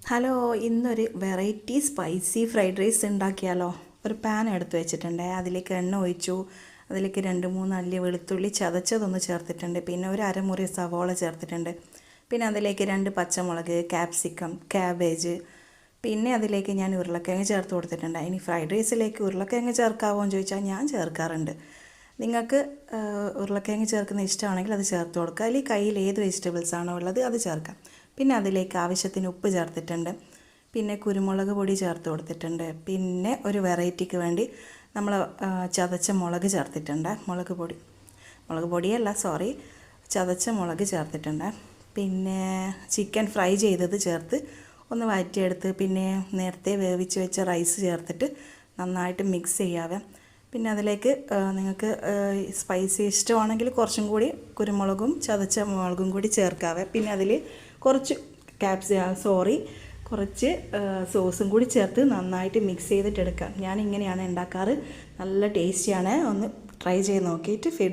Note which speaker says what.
Speaker 1: Hello, ഇന്നൊരു variety spicy fried rice ഉണ്ടാക്കിയാലോ. ഒരു പാൻ എടുത്ത് വെച്ചിട്ടുണ്ട്, അതിലേക്ക് എണ്ണ ഒഴിച്ചു. അതിലേക്ക് 2-3 അല്ലി വെളുത്തുള്ളി ചതച്ചതൊന്ന് ചേർത്തിട്ടുണ്ട്. പിന്നെ ഒരു അരമുറി സവോള ചേർത്തിട്ടുണ്ട്. പിന്നെ അതിലേക്ക് 2 പച്ചമുളക്, ക്യാപ്സിക്കം, ക്യാബേജ്, പിന്നെ അതിലേക്ക് ഞാൻ ഉരുളക്കിഴങ്ങ് ചേർത്ത് കൊടുത്തിട്ടുണ്ട്. ഇനി ഫ്രൈഡ് റൈസിലേക്ക് ഉരുളക്കിഴങ്ങ് ചേർക്കാവോ എന്ന് ചോദിച്ചാൽ ഞാൻ ചേർക്കാറുണ്ട്. നിങ്ങൾക്ക് ഉരുളക്കിഴങ്ങ് ചേർക്കുന്ന ഇഷ്ടമാണെങ്കിൽ അത് ചേർത്ത് കൊടുക്കുക. അല്ലെങ്കിൽ കയ്യിൽ ഏത് വെജിറ്റബിൾസ് ആണോ ഉള്ളത് അത് ചേർക്കാം. പിന്നെ അതിലേക്ക് ആവശ്യത്തിന് ഉപ്പ് ചേർത്തിട്ടുണ്ട്. പിന്നെ കുരുമുളക് പൊടി ചേർത്ത് കൊടുത്തിട്ടുണ്ട്. പിന്നെ ഒരു വെറൈറ്റിക്ക് വേണ്ടി നമ്മൾ ചതച്ച മുളക് ചേർത്തിട്ടുണ്ട്. മുളക് പൊടിയല്ല, സോറി, ചതച്ച മുളക് ചേർത്തിട്ടുണ്ട്. പിന്നെ ചിക്കൻ ഫ്രൈ ചെയ്തത് ചേർത്ത് ഒന്ന് വഴറ്റിയെടുത്ത് പിന്നെ നേരത്തെ വേവിച്ച് വെച്ച റൈസ് ചേർത്തിട്ട് നന്നായിട്ട് മിക്സ് ചെയ്യാവേ. പിന്നെ അതിലേക്ക് നിങ്ങൾക്ക് സ്പൈസി ഇഷ്ടമാണെങ്കിൽ കുറച്ചും കൂടി കുരുമുളകും ചതച്ച മുളകും കൂടി ചേർക്കാവേ. പിന്നെ അതിൽ കുറച്ച് കുറച്ച് സോസും കൂടി ചേർത്ത് നന്നായിട്ട് മിക്സ് ചെയ്തിട്ടെടുക്കാം. ഞാനിങ്ങനെയാണ് ഉണ്ടാക്കാറ്. നല്ല ടേസ്റ്റിയാണ്. ഒന്ന് ട്രൈ ചെയ്ത് നോക്കിയിട്ട് ഫീഡ്ബാക്ക്